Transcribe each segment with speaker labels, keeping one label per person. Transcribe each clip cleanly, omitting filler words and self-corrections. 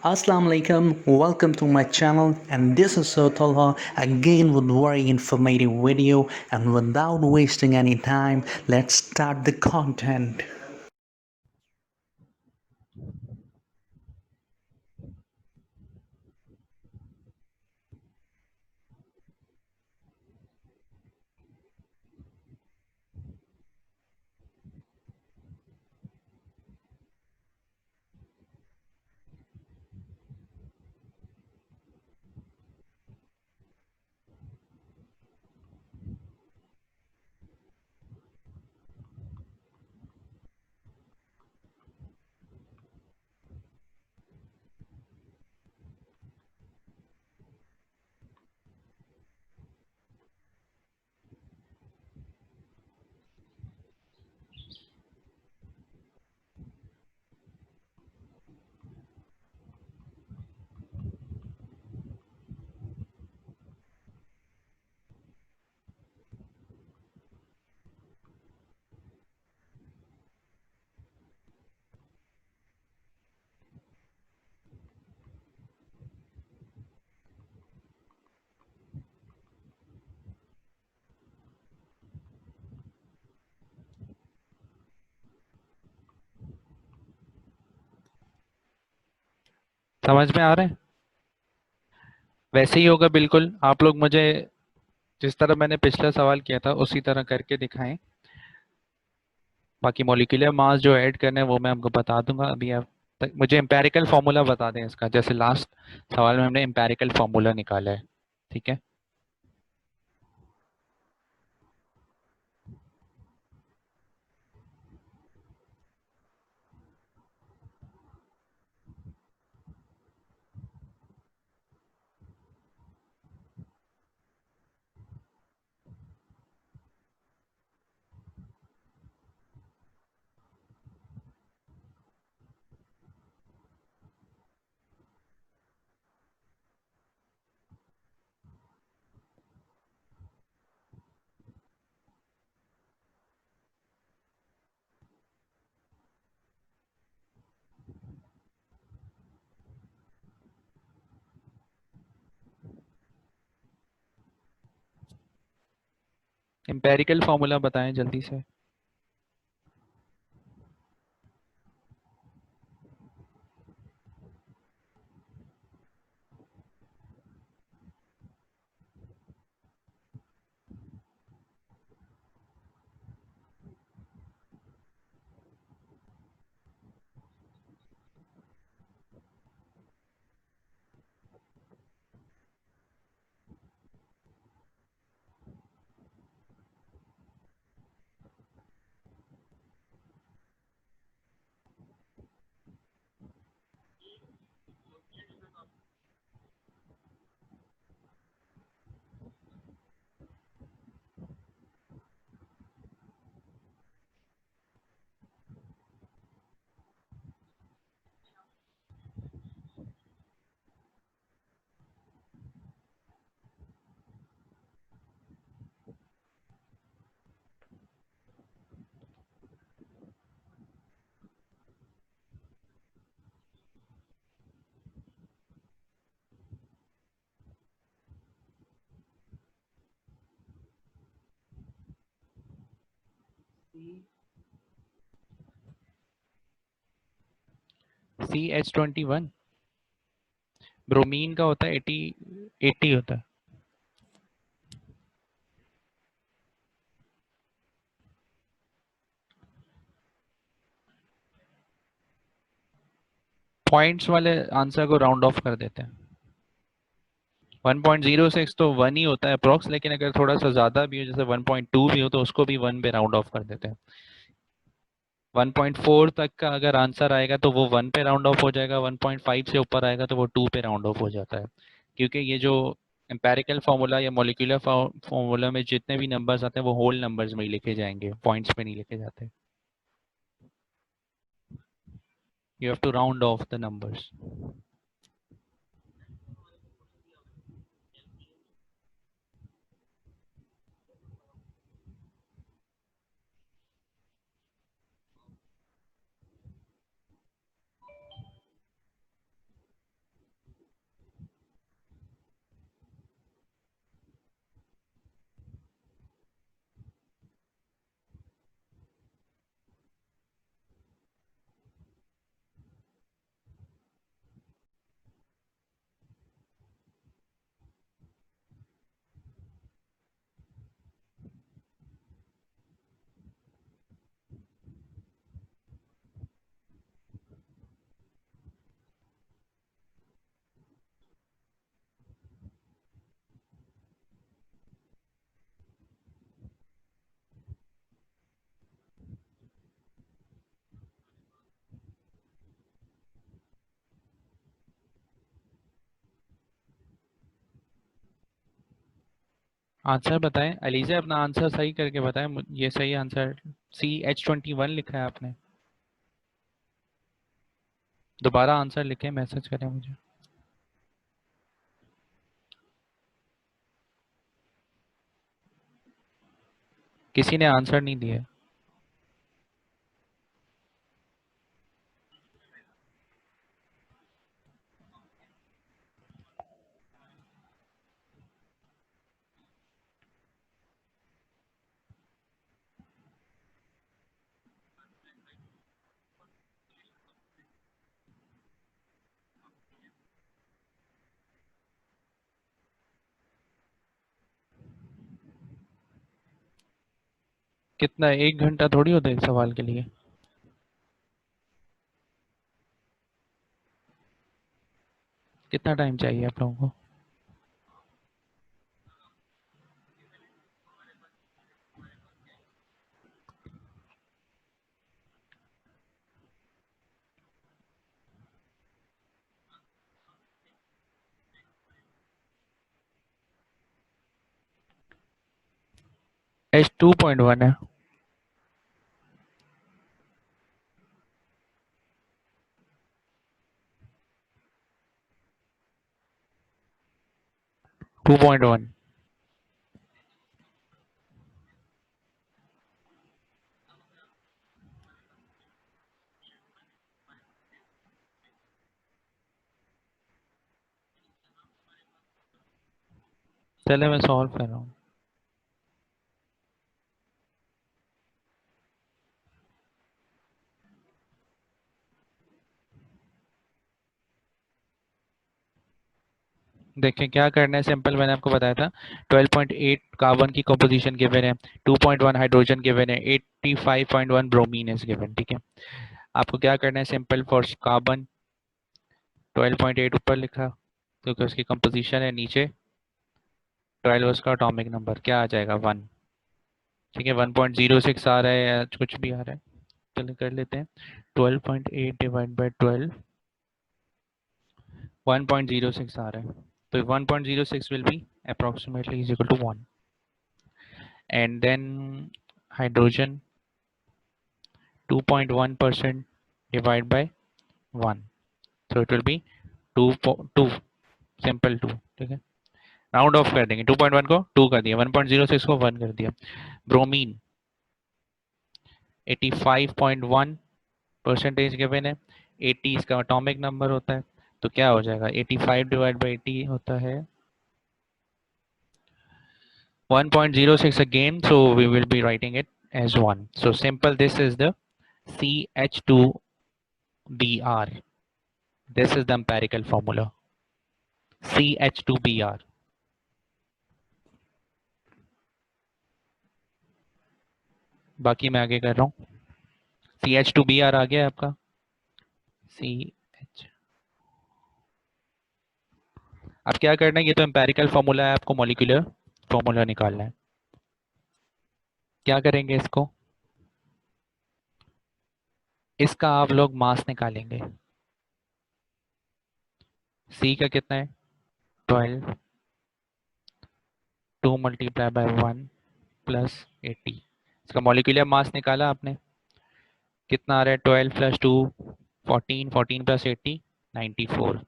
Speaker 1: Assalamu alaikum, welcome to my channel, and this is Sir Talha again with very informative video. And without wasting any time, let's start the content.
Speaker 2: समझ में आ रहा है। वैसे ही होगा बिल्कुल। आप लोग मुझे जिस तरह मैंने पिछला सवाल किया था उसी तरह करके दिखाएं। बाकी मॉलिक्यूलर मास जो ऐड करना है वो मैं आपको बता दूंगा। अभी आप तक मुझे एम्पेरिकल फार्मूला बता दें इसका, जैसे लास्ट सवाल में हमने एम्पेरिकल फार्मूला निकाला है। ठीक है। एम्पेरिकल फार्मूला बताएं जल्दी से। CH21 ब्रोमीन का होता है 80 होता है। पॉइंट्स वाले आंसर को राउंड ऑफ कर देते हैं। 1.06 तो 1 ही होता है अप्रोक्स, लेकिन अगर थोड़ा सा ज़्यादा भी हो, जैसे 1.2 भी हो, तो उसको भी 1 पे राउंड ऑफ कर देते हैं। 1.4 तक का अगर आंसर आएगा तो वो 1 पे राउंड ऑफ हो जाएगा। 1.5 से ऊपर आएगा तो वो 2 पे राउंड ऑफ हो जाता है। क्योंकि ये जो एम्पेरिकल फार्मूला या मॉलिक्यूलर फार्मूला में जितने भी नंबर्स आते हैं वो होल नंबर्स में ही लिखे जाएंगे, पॉइंट्स पे नहीं लिखे जाते। You have to round off the numbers. Answer बताएं अलीजा, अपना आंसर सही करके बताएं। ये सही आंसर CH21 लिखा है आपने। दोबारा आंसर लिखें, मैसेज करें मुझे। किसी ने आंसर नहीं दिया। कितना, 1 घंटा थोड़ी होता है एक सवाल के लिए। कितना टाइम चाहिए आप लोगों को? H2.1 है। Two point one. चले मैं सॉल्व कर रहा हूँ। देखिए क्या करना है, सिंपल मैंने आपको बताया था। 12.8 कार्बन की कंपोजिशन गिवन है, 2.1 हाइड्रोजन गिवन है, 85.1 ब्रोमीन इज गिवन। ठीक है, आपको क्या करना है, सिंपल फॉर कार्बन 12.8 ऊपर लिखा क्योंकि उसकी कंपोजिशन है, नीचे 12 उसका एटॉमिक नंबर क्या आ जाएगा, 1। ठीक है, 1.06 आ रहा है या कुछ भी आ रहा है, चलिए कर लेते हैं। 12.8 डिवाइड बाई 12, 1.06 आ रहा है, तो 1.06 will be approximately is equal to 1. And then hydrogen 2.1% divided by 1, so it will be 2 simple 2। ठीक है, राउंड ऑफ कर देंगे, 2.1 को 2 कर दिया, 1.06 को 1 कर दिया। ब्रोमीन 85.1 परसेंटेज गिवन है, 80 इसका एटॉमिक नंबर होता है, तो क्या हो जाएगा, 85 डिवाइड बाई 80 होता है 1.06 again, so we will be writing it as 1. So simple, this is the CH2Br. This is the empirical formula, CH2Br. बाकी मैं आगे कर रहा हूँ। CH2Br आ गया आपका, CH। अब क्या करना है, ये तो एम्पेरिकल फॉर्मूला है, आपको मॉलिक्यूलर फॉर्मूला निकालना है। क्या करेंगे, इसका आप लोग मास निकालेंगे। C का कितना है, 12, 2 मल्टीप्लाई बाय 1 प्लस 80। इसका मॉलिक्यूलर मास निकाला आपने, कितना आ रहा है, 12 plus 2 14, 14 plus 80 94।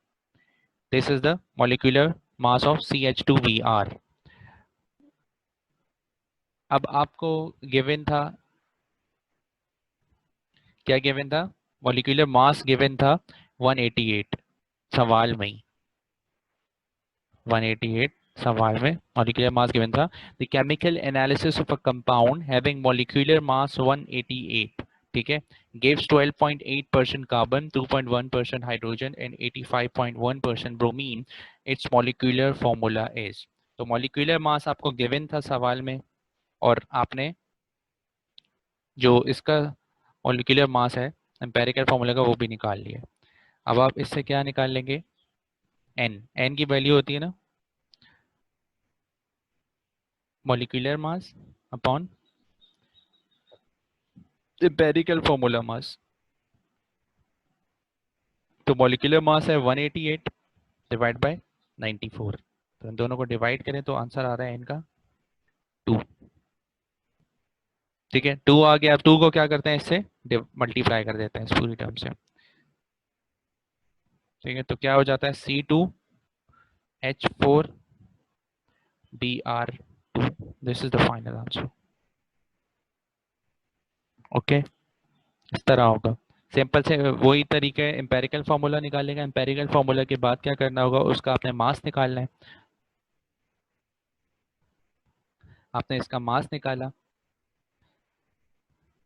Speaker 2: This is the molecular mass of CH2Br। अब आपको गिवन था, क्या गिवन था, मॉलिक्यूलर मास गिवन था 188 सवाल में ही, 188 सवाल में मॉलिक्यूलर मास गिवन था। The chemical analysis of a compound having molecular mass 188, ठीक है, gives 12.8% carbon, 2.1% hydrogen and 85.1% bromine. Its molecular formula is, तो मॉलिक्यूलर मास आपको गिवन था सवाल में, और आपने जो इसका मॉलिक्यूलर मास है एम्पेरिकल फार्मूला का वो भी निकाल लिया। अब आप इससे क्या निकाल लेंगे, एन की वैल्यू होती है ना molecular mass upon empirical formula mass. तो मॉलिक्यूलर मास है 188 डिवाइड बाय 94, तो इन दोनों को डिवाइड करें तो आंसर आ रहा है इनका 2। ठीक है, 2 आ गया। अब 2 को क्या करते हैं, इससे मल्टीप्लाई कर देते हैं इस पूरी टर्म से। ठीक है, तो क्या हो जाता है, C2H4Br2। This is the final answer. Okay, इस तरह होगा। सिंपल से वही तरीका है, एम्पेरिकल फार्मूला निकालेगा। एम्पेरिकल फार्मूला के बाद क्या करना होगा, उसका आपने मास निकालना है। आपने इसका मास निकाला,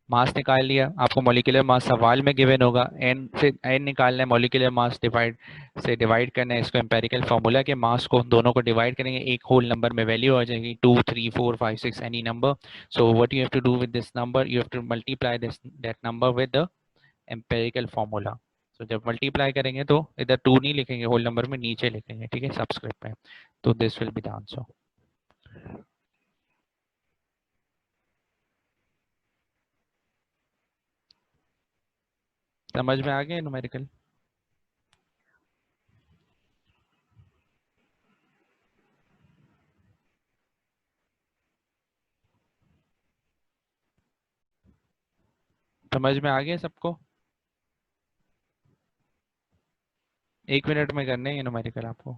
Speaker 2: मास निकाल लिया, आपको मॉलिक्यूलर मास सवाल में गिवन होगा। एन से एन निकालना है, मॉलिक्यूलर मास डिवाइड करना है इसको। एम्पेरिकल फार्मूला के मास को दोनों को डिवाइड करेंगे, एक होल नंबर में वैल्यू आ जाएगी 2 3 4 5 6 any number. So what you have to do with this number, you have to multiply this that number with the empirical formula. तो जब मल्टीप्लाई करेंगे तो इधर 2 नहीं लिखेंगे होल नंबर में, नीचे लिखेंगे। ठीक है, सबस्क्रिप्ट में। तो this will be the answer. समझ में आ गया न्यूमेरिकल? समझ में आ गया सबको? 1 मिनट में करने हैं न्यूमेरिकल आपको।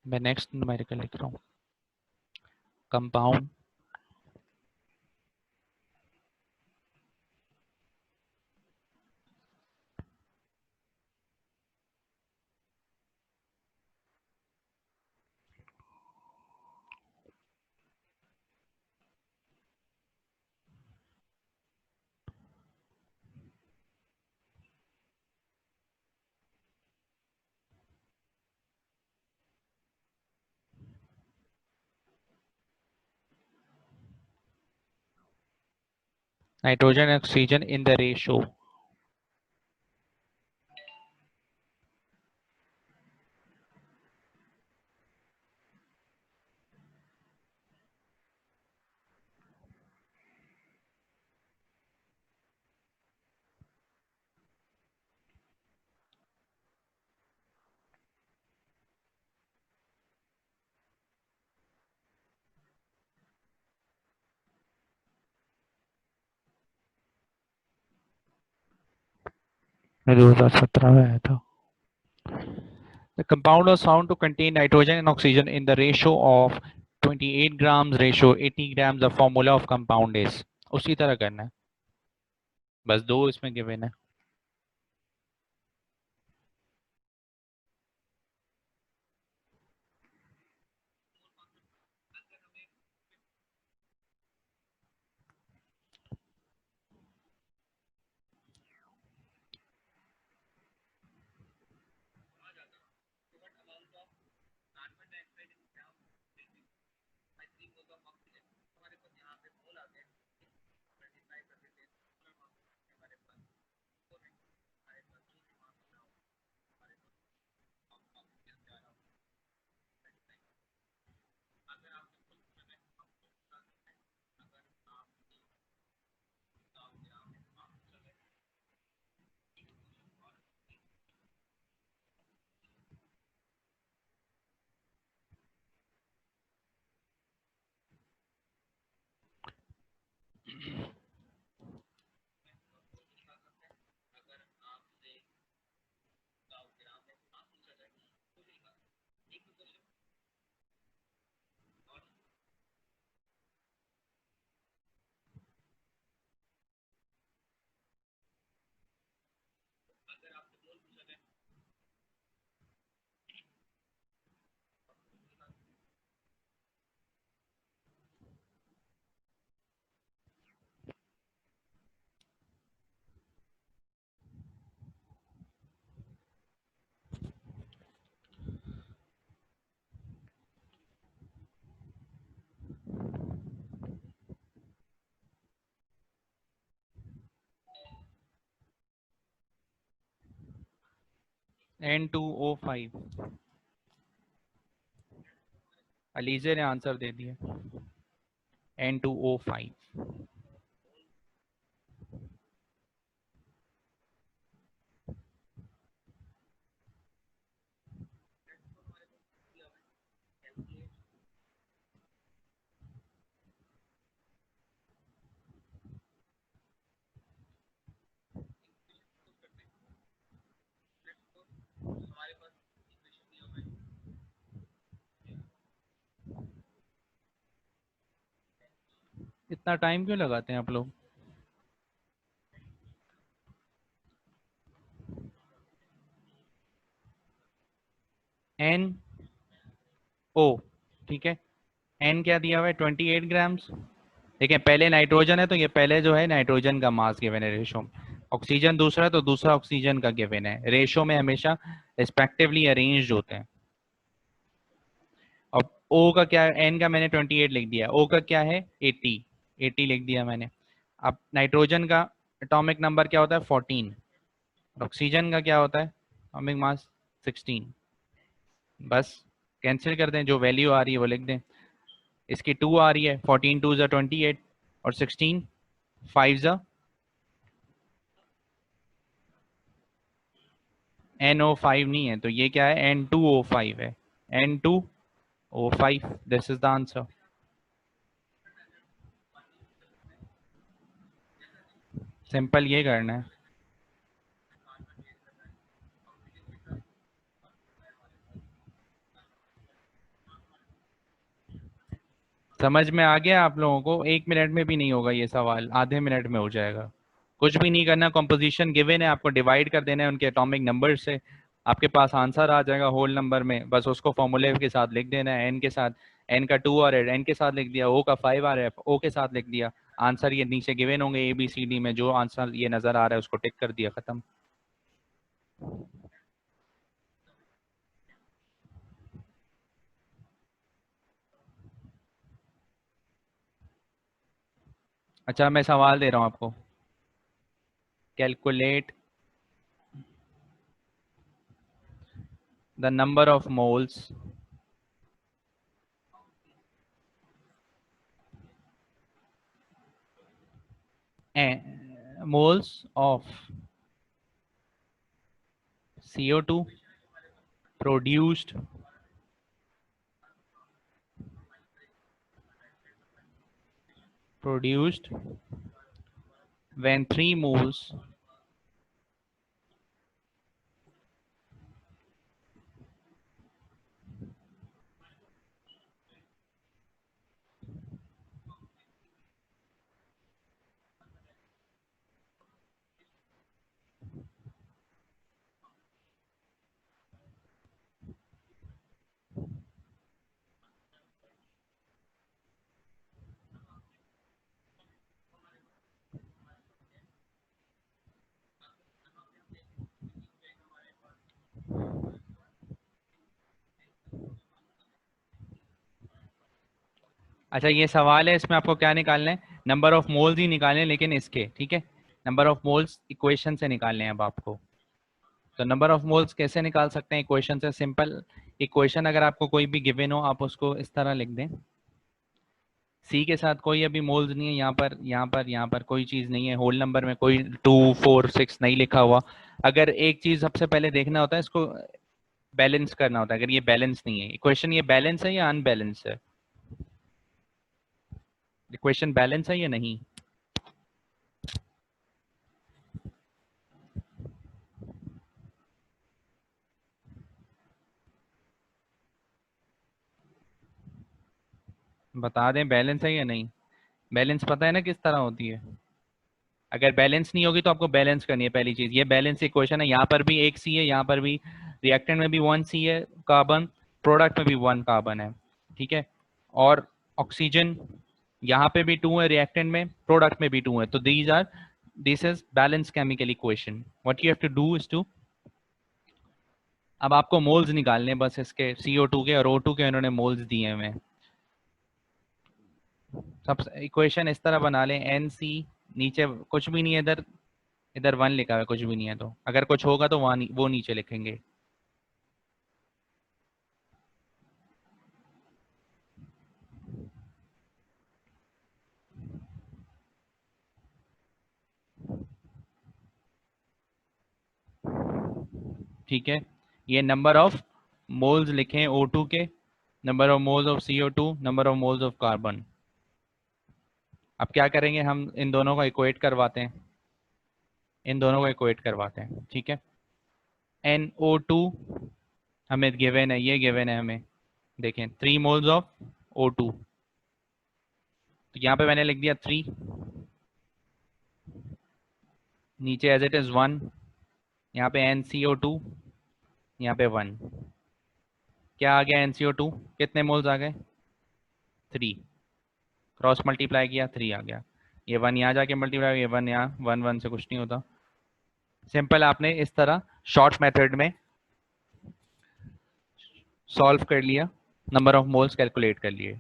Speaker 2: मैं नेक्स्ट न्यूमेरिकल लिख रहा हूँ। Compound nitrogen oxygen in the ratio. में 2017 में आया था। The compound was found to contain nitrogen and oxygen in the ratio of 28 grams ratio 80 grams. The formula of compound is, उसी तरह करना है, बस 2 इसमें गिवन है। N2O5। अलीजे ने आंसर दे दिया, N2O5। इतना टाइम क्यों लगाते हैं आप लोग? NO, ठीक है, N क्या दिया हुआ है 28 ग्राम्स। देखिए पहले नाइट्रोजन है तो ये पहले जो है नाइट्रोजन का मास गिवन है रेशो में, ऑक्सीजन दूसरा है तो दूसरा ऑक्सीजन का गिवन है, रेशो में हमेशा रिस्पेक्टिवली अरेंज्ड होते हैं। अब O का क्या है, N का मैंने 28 लिख दिया, O का क्या है 80 लिख दिया मैंने। अब नाइट्रोजन का एटॉमिक नंबर क्या होता है 14, ऑक्सीजन का क्या होता है एटॉमिक मास 16। बस कैंसिल कर दें, जो वैल्यू आ रही है वो लिख दें। इसकी 2 आ रही है, 14 2 28 और 16 5 NO5 नहीं है, तो ये क्या है N2O5 है, N2O5, this is the answer. Simple ये करना है। समझ में आ गया आप लोगों को? 1 मिनट में भी नहीं होगा ये सवाल, आधे मिनट में हो जाएगा। कुछ भी नहीं करना, कंपोजिशन गिवन है, आपको डिवाइड कर देना है उनके एटॉमिक नंबर से, आपके पास आंसर आ जाएगा होल नंबर में। बस उसको फॉर्मूले के साथ लिख देना है, एन के साथ, एन का 2 आ रहा है एन के साथ लिख दिया, ओ का 5 आ रहा है ओ के साथ लिख दिया। आंसर ये नीचे गिवन होंगे ABCD में, जो आंसर ये नजर आ रहा है उसको टिक कर दिया, खत्म। अच्छा मैं सवाल दे रहा हूँ आपको, calculate the number of moles moles of CO2 produced when 3 moles अच्छा ये सवाल है, इसमें आपको क्या निकालना है, नंबर ऑफ मोल्स ही निकालने हैं, लेकिन इसके, ठीक है, नंबर ऑफ मोल्स इक्वेशन से निकालने हैं अब आपको। तो नंबर ऑफ मोल्स कैसे निकाल सकते हैं इक्वेशन से? सिंपल इक्वेशन, अगर आपको कोई भी गिवन हो आप उसको इस तरह लिख दें, सी के साथ कोई अभी मोल्स नहीं है, यहाँ पर यहाँ पर यहाँ पर कोई चीज़ नहीं है, होल नंबर में कोई 2 4 6 नहीं लिखा हुआ। अगर एक चीज़ सबसे पहले देखना होता है, इसको बैलेंस करना होता है। अगर ये बैलेंस नहीं है इक्वेशन, ये बैलेंस है या अनबैलेंस है? इक्वेशन बैलेंस है या नहीं? बता दें बैलेंस है या नहीं। बैलेंस पता है ना किस तरह होती है? अगर बैलेंस नहीं होगी तो आपको बैलेंस करनी है पहली चीज। ये बैलेंस इक्वेशन है, यहाँ पर भी एक सी है, यहाँ पर भी रिएक्टेंट में भी 1 सी है कार्बन, प्रोडक्ट में भी 1 कार्बन है, ठीक है। और ऑक्सीजन यहाँ पे भी 2 है रिएक्टेंट में, प्रोडक्ट में भी 2 है, तो this is balance chemical equation. What you have to do is to, अब आपको मोल्स निकालने हैं बस इसके, CO2 के और O2 के इन्होंने मोल्स दिए हुए हैं। सब इक्वेशन इस तरह बना लें, NC, नीचे कुछ भी नहीं है, इधर इधर 1 लिखा हुआ है, कुछ भी नहीं है, तो अगर कुछ होगा तो वहाँ वो नीचे लिखेंगे। ठीक है, ये नंबर ऑफ मोल्स लिखें O2 के, number of moles of CO2, number of moles of carbon. अब क्या करेंगे, हम इन दोनों को इक्वेट करवाते हैं, इन दोनों को इक्वेट करवाते हैं, ठीक है। NO2 हमें गिवन है, ये गिवन है हमें, देखें 3 मोल्स ऑफ O2, तो यहाँ पे मैंने लिख दिया 3, नीचे एज इट इज 1, यहाँ पे NCO2, यहाँ पे 1। क्या आ गया NCO2, कितने मोल्स आ गए? 3। क्रॉस मल्टीप्लाई किया 3 आ गया। ये 1 यहाँ जाके मल्टीप्लाई, ये 1 यहाँ, 1 1 से कुछ नहीं होता। सिंपल आपने इस तरह शॉर्ट मेथड में सॉल्व कर लिया, नंबर ऑफ मोल्स कैलकुलेट कर लिए।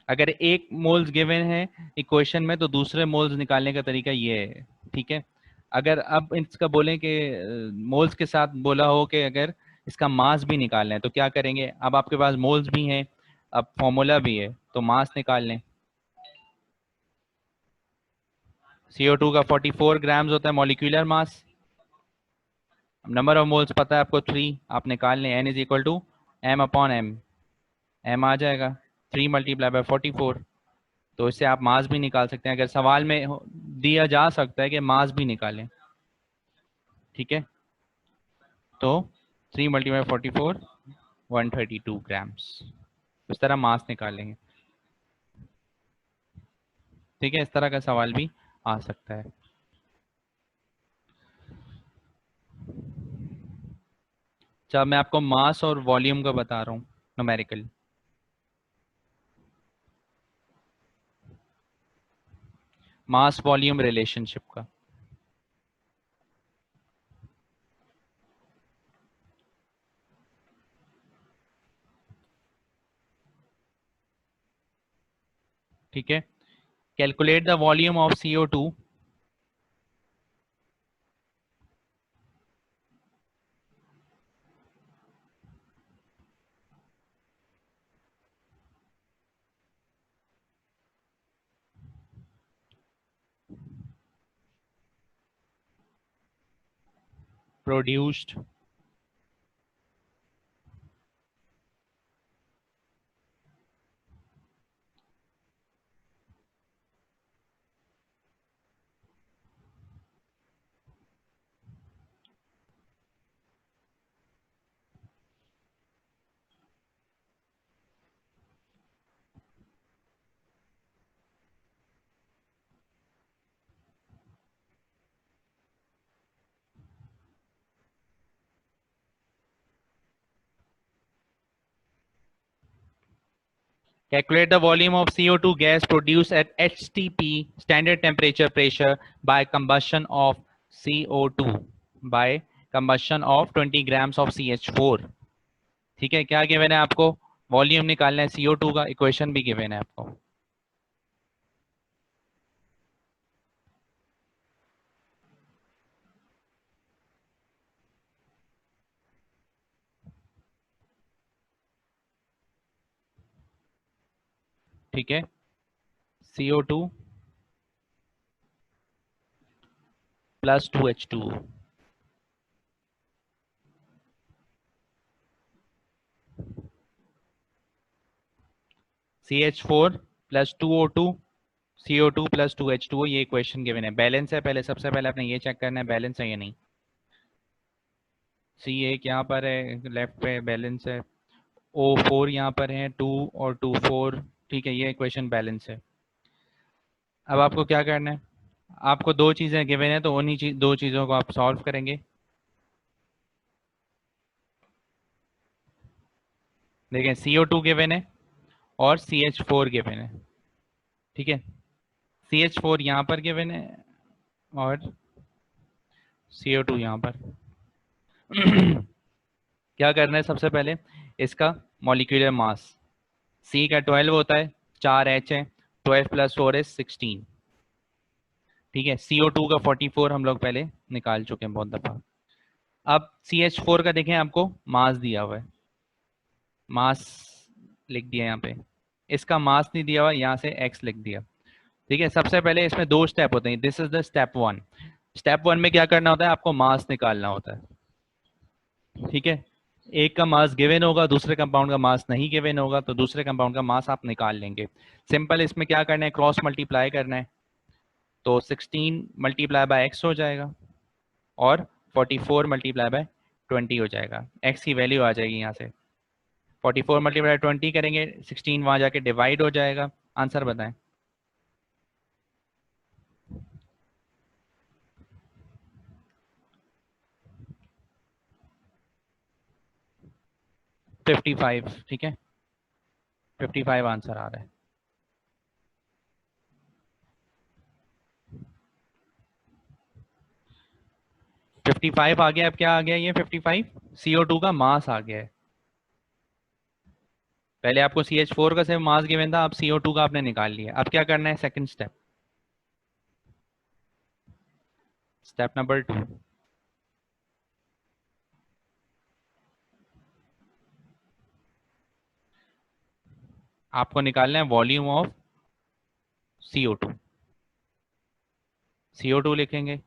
Speaker 2: अगर एक मोल्स गिवन है इक्वेशन में तो दूसरे मोल्स निकालने का तरीका ये है, ठीक है। अगर अब इसका बोलें कि मोल्स के साथ बोला हो कि अगर इसका मास भी निकालना है तो क्या करेंगे? अब आपके पास मोल्स भी हैं, अब फॉर्मूला भी है, तो मास निकाल लें। CO2 का 44 ग्राम्स होता है molecular mass. Number of moles पता है आपको 3, आप निकाल लें N is equal to M/M। M आ जाएगा 3 मल्टीप्लाई बाय 44। तो इससे आप मास भी निकाल सकते हैं, अगर सवाल में दिया जा सकता है कि मास भी निकालें, ठीक है। तो 3 मल्टीप्लाई 44, 132 ग्राम्स, इस तरह मास निकालेंगे, ठीक है। इस तरह का सवाल भी आ सकता है। अच्छा, मैं आपको मास और वॉल्यूम का बता रहा हूँ, न्यूमेरिकल। मास वॉल्यूम रिलेशनशिप का। ठीक है, calculate the volume of CO2 produced Calculate the volume of CO2 gas produced at HTP, standard temperature pressure, by combustion of CO2 by combustion of 20 grams of CH4। ठीक है, क्या given है आपको? Volume निकालना है CO2 का, equation भी given है आपको। ठीक है, CO2 plus 2H2O, CH4 plus 2O2, CO2 plus 2H2O, ये इक्वेशन गिवन है। बैलेंस है, पहले सबसे पहले आपने ये चेक करना है बैलेंस है या नहीं। C1 यहाँ पर है, लेफ्ट पे बैलेंस है। O4 यहाँ पर है, 2 और 2 4, ठीक है, ये इक्वेशन बैलेंस है। अब आपको क्या करना है? आपको दो चीज़ें गिवन है, तो उन्हीं दो चीज़ों को आप सॉल्व करेंगे। देखें, CO2 गिवन है और CH4 गिवन है, ठीक है। CH4 यहाँ पर गिवन है और CO2 यहाँ पर। क्या करना है? सबसे पहले इसका मॉलिक्यूलर मास, C का 12 होता है, 4 H है, 12 प्लस 4 इज 16, ठीक है। CO2 का 44 हम लोग पहले निकाल चुके हैं बहुत दफ़ा। अब CH4 का देखें, आपको मास दिया हुआ है, मास लिख दिया यहाँ पे। इसका मास नहीं दिया हुआ, यहाँ से x लिख दिया, ठीक है। सबसे पहले इसमें दो स्टेप होते हैं, this is the step 1। Step 1 में क्या करना होता है? आपको मास निकालना होता है, ठीक है। एक का मास गिवन होगा, दूसरे कंपाउंड का मास नहीं गिवन होगा, तो दूसरे कंपाउंड का मास आप निकाल लेंगे। सिंपल, इसमें क्या करना है? क्रॉस मल्टीप्लाई करना है, तो 16 मल्टीप्लाई बाय x हो जाएगा और 44 मल्टीप्लाई बाय 20 हो जाएगा। x की वैल्यू आ जाएगी यहाँ से, 44 मल्टीप्लाई 20 करेंगे, 16 वहाँ जाके डिवाइड हो जाएगा। आंसर बताएं। 55, ठीक है, 55 आंसर आ रहा है। फिफ्टी फाइव आ गया। अब क्या आ गया? ये 55 CO2 का मास आ गया है। पहले आपको CH4 का सिर्फ मास गिवन था, अब CO2 का आपने निकाल लिया। अब क्या करना है? Second step, step number 2। आपको निकालना है वॉल्यूम ऑफ CO2। CO2 लिखेंगे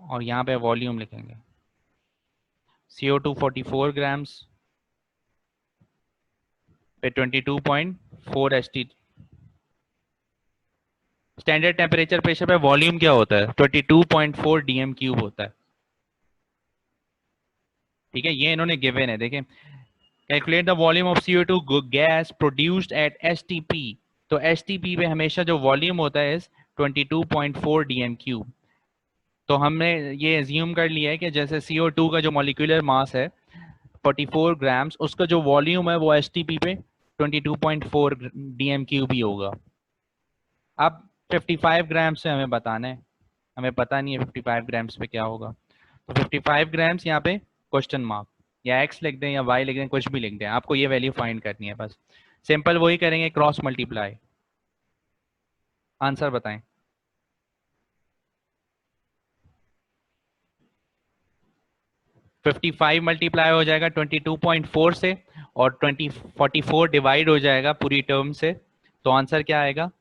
Speaker 2: और यहाँ पे वॉल्यूम लिखेंगे। CO2 44 ग्राम्स पे 22.4 ST। स्टैंडर्ड टेम्परेचर प्रेशर पे वॉल्यूम क्या होता है? 22.4 DM क्यूब होता है। ठीक है, ये इन्होंने गिवन है, देखें। Calculate the volume of CO2 gas produced at STP। तो STP पे हमेशा जो वॉल्यूम होता है 22.4 DM क्यूब। तो हमने ये एज्यूम कर लिया है कि जैसे CO2 का जो मॉलिक्यूलर मास है 44 ग्राम्स, उसका जो वॉल्यूम है वो STP पे 22.4 DM क्यूब ही होगा। अब 55 ग्राम्स से हमें बताना है, हमें पता नहीं है 55 ग्राम्स पे क्या होगा। तो 55 ग्राम्स यहाँ पे क्वेश्चन मार्क, या एक्स लिख दें या वाई लिख दें, कुछ भी लिख दें, आपको ये वैल्यू फाइंड करनी है बस। सिंपल वही करेंगे, क्रॉस मल्टीप्लाई। आंसर बताएं। फिफ्टी फाइव मल्टीप्लाई हो जाएगा 22.4 से, और 44 डिवाइड हो जाएगा पूरी टर्म से। तो आंसर क्या आएगा?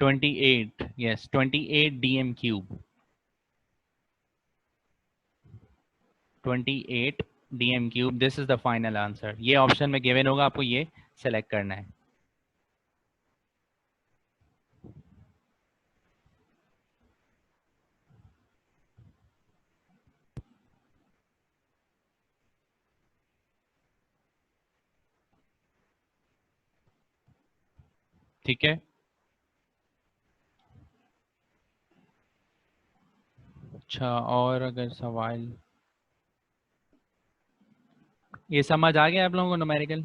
Speaker 2: 28, yes 28 DM cube. 28 DM cube, this is the final answer. ये ऑप्शन में गिवन होगा, आपको ये सेलेक्ट करना है। ठीक है, अच्छा, और अगर सवाल ये समझ आ गया आप लोगों को न्यूमेरिकल?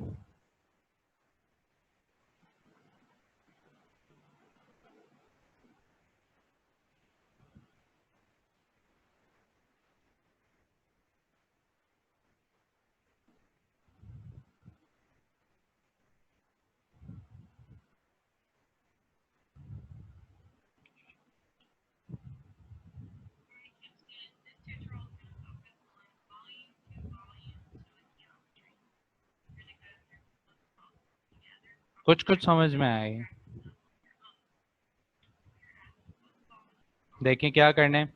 Speaker 2: कुछ कुछ समझ में आए। देखिए क्या करना है,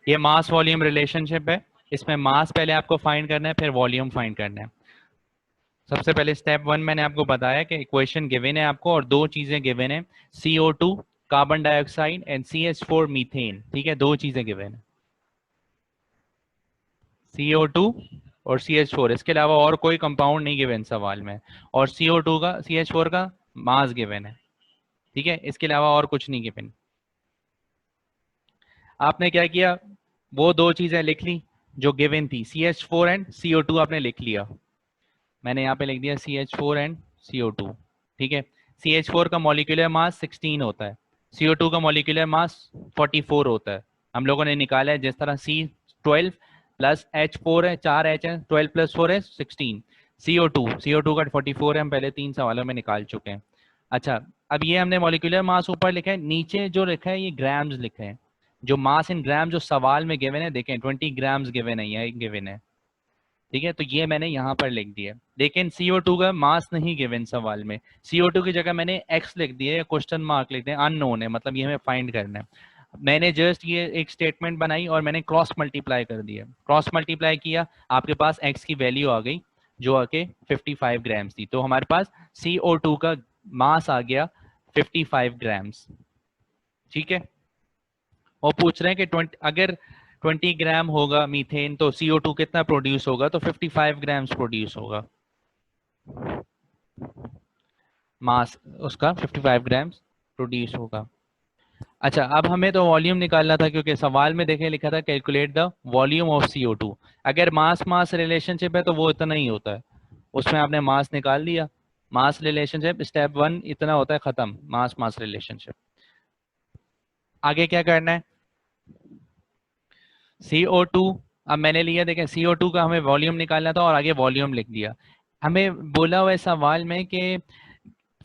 Speaker 2: ये मास वॉल्यूम रिलेशनशिप है, इसमें मास पहले आपको फाइंड करना है, फिर वॉल्यूम फाइंड करना है। सबसे पहले स्टेप 1 मैंने आपको बताया कि इक्वेशन गिवन है आपको, और दो चीजें गिवन है, CO2 carbon dioxide and CH4 methane. ठीक है, दो चीजें गिवन है, CO2 और CH4, इसके अलावा और कोई कंपाउंड नहीं गिवन सवाल में। और CO2 का, CH4 का मास गिवन है। ठीक है, इसके अलावा और कुछ नहीं गिवन। आपने क्या किया, वो दो चीजें लिख ली जो गिवन थी, CH4 एंड CO2 आपने लिख लिया। मैंने यहाँ पे लिख दिया CH4 एंड CO2। ठीक है, CH4 का मॉलिक्यूलर मास 16 होता है, CO2 का मॉलिक्यूलर मास 44 होता है। हम लोगों ने निकाला है, जिस तरह C12 प्लस H4 है, 4 H है, 12 प्लस 4 है 16। CO2 का 44 है, हम पहले 3 सवालों में निकाल चुके हैं। अच्छा, अब ये हमने मॉलिक्यूलर मास ऊपर लिखा है, नीचे जो लिखा है ये ग्राम्स लिखे हैं। जो मास इन ग्राम जो सवाल में गिवन है, देखें 20 ग्राम्स गिवन है, ये गिवन है। ठीक है, तो ये मैंने यहाँ पर लिख दिया, लेकिन CO2 का मास नहीं गिवन सवाल में। CO2 की जगह मैंने x लिख दिया या क्वेश्चन मार्क लिख दिया, अननोन है, मतलब ये हमें फाइंड करना है। मैंने जस्ट ये एक स्टेटमेंट बनाई और मैंने क्रॉस मल्टीप्लाई कर दिया, क्रॉस मल्टीप्लाई किया, आपके पास x की वैल्यू आ गई जो आके 55 ग्राम्स थी। तो हमारे पास CO2 का मास आ गया 55 ग्राम्स। ठीक है, और पूछ रहे हैं कि 20 अगर 20 ग्राम होगा मीथेन तो CO2 कितना प्रोड्यूस होगा, तो 55 ग्राम्स प्रोड्यूस होगा, मास उसका 55 ग्राम्स प्रोड्यूस होगा। अच्छा, अब हमें तो वॉल्यूम निकालना था, क्योंकि सवाल में देखे लिखा था calculate the volume of CO2। अगर मास मास रिलेशनशिप है तो वो इतना ही होता है, उसमें आपने मास निकाल लिया, मास रिलेशनशिप स्टेप 1 इतना होता है, खत्म मास मास रिलेशनशिप। आगे क्या करना है, CO2 अब मैंने लिया, देखें CO2 का हमें वॉल्यूम निकालना था और आगे वॉल्यूम लिख दिया। हमें बोला हुआ है सवाल में कि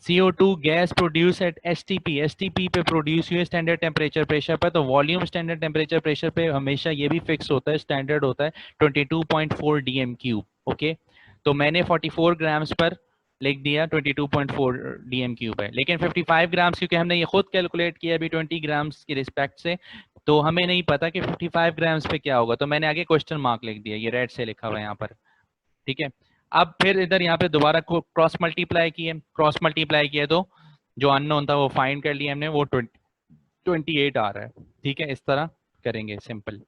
Speaker 2: CO2 gas produce at STP पे प्रोड्यूस हुई स्टैंडर्ड टेम्परेचर प्रेशर पर, तो वॉल्यूम स्टैंडर्ड टेम्परेचर प्रेशर पे हमेशा ये भी फिक्स होता है, स्टैंडर्ड होता है 22.4 dm3। ओके, तो मैंने 44 ग्राम्स पर लिख दिया 22.4 dm3 है, लेकिन 55 ग्राम्स क्योंकि हमने ये खुद कैलकुलेट किया अभी 20 ग्राम्स की रिस्पेक्ट से, तो हमें नहीं पता कि 55 ग्राम्स पे क्या होगा, तो मैंने आगे क्वेश्चन मार्क लिख दिया, ये रेड से लिखा हुआ है यहाँ पर। ठीक है, अब फिर इधर यहाँ पे दोबारा क्रॉस मल्टीप्लाई किए तो जो अननोन था वो फाइंड कर लिया हमने, वो 28 आ रहा है। ठीक है, इस तरह करेंगे सिंपल।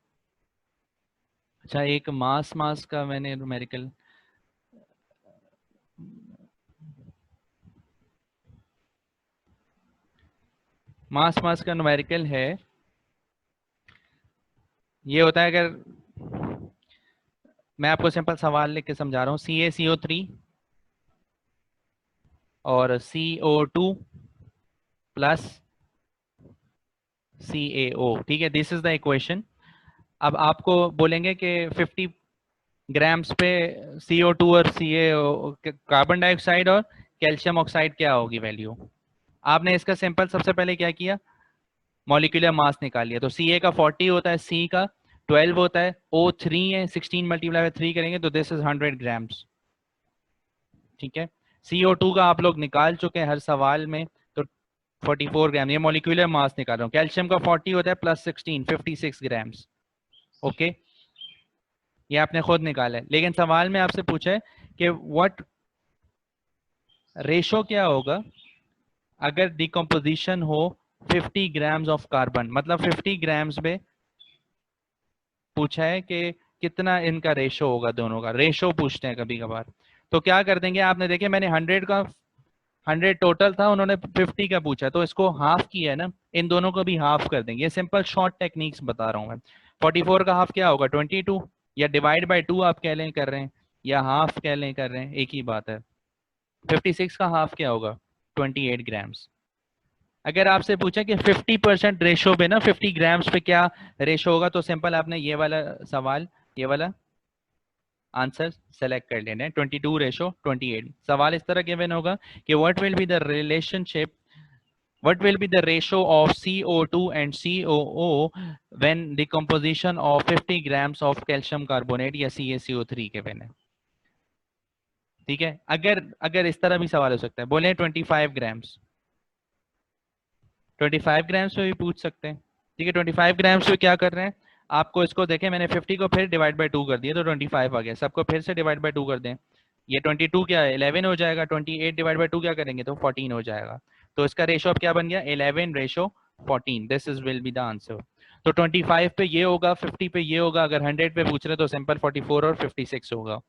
Speaker 2: अच्छा, एक मास मास का मैंने न्यूमेरिकल, मास मास का न्यूमेरिकल है, ये होता है, अगर मैं आपको सिंपल सवाल लिख के समझा रहा हूँ, CaCO3 और CO2 प्लस CaO। ठीक है, दिस इज द इक्वेशन। अब आपको बोलेंगे कि 50 ग्राम्स पे CO2 और CaO, कार्बन डाइऑक्साइड और कैल्शियम ऑक्साइड क्या होगी वैल्यू। आपने इसका सिंपल सबसे पहले क्या किया, मॉलिक्यूलर मास निकाल लिया, तो Ca का 40 होता है, C का 12 होता है, O3 है, 16 मल्टीप्लाई बाय 3 करेंगे तो दिस इज 100 ग्राम्स। ठीक है, CO2 का आप लोग निकाल चुके हैं हर सवाल में, तो 44 ग्राम, ये मॉलिक्यूलर मास निकाल रहा हूँ। कैल्शियम का 40 होता है प्लस 16, 56 ग्राम्स। ओके, ये आपने खुद निकाला है, लेकिन सवाल में आपसे पूछा है कि व्हाट रेशो क्या होगा अगर डिकम्पोजिशन हो 50 ग्राम्स ऑफ कार्बन, मतलब 50 ग्राम्स में पूछा है कि कितना इनका रेशो होगा, दोनों का रेशो पूछते हैं कभी कभार। तो क्या कर देंगे, आपने देखे मैंने 100 का 100 टोटल था, उन्होंने 50 का पूछा, तो इसको हाफ किया है ना, इन दोनों को भी हाफ कर देंगे। ये सिंपल शॉर्ट टेक्निक्स बता रहा हूँ मैं। 44 का हाफ क्या होगा 22, या डिवाइड बाय 2 आप कह लें कर रहे हैं, या हाफ कह लें कर रहे हैं, एक ही बात है। 56 का हाफ क्या होगा 28 ग्राम्स। अगर आपसे पूछा कि 50% रेशो पे ना 50 ग्राम्स पे क्या रेशो होगा, तो सिंपल आपने ये वाला सवाल, ये वाला आंसर सेलेक्ट कर लेना है, 22:28। सवाल इस तरह गिवन होगा कि what will be the relationship, what will be the ratio of CO2 and COO when decomposition of 50 grams of calcium carbonate या CaCO3 के बने। ठीक है, अगर अगर इस तरह भी सवाल हो सकता है, बोले 25 ग्राम्स, 25 ग्राम्स पे भी पूछ सकते हैं। ठीक है, 25 ग्राम्स पे क्या कर रहे हैं, आपको इसको देखें, मैंने 50 को फिर डिवाइड बाय 2 कर दिया तो 25 आ गया, सबको फिर से डिवाइड बाय 2 कर दें, ये 22 क्या है 11 हो जाएगा, 28 डिवाइड बाय 2 क्या करेंगे तो 14 हो जाएगा। तो इसका रेशो अब क्या बन गया 11:14, this is will be the answer. तो 25 पे ये होगा, 50 पे ये होगा, अगर 100 पे पूछ रहे तो सिंपल 44 और 56 होगा।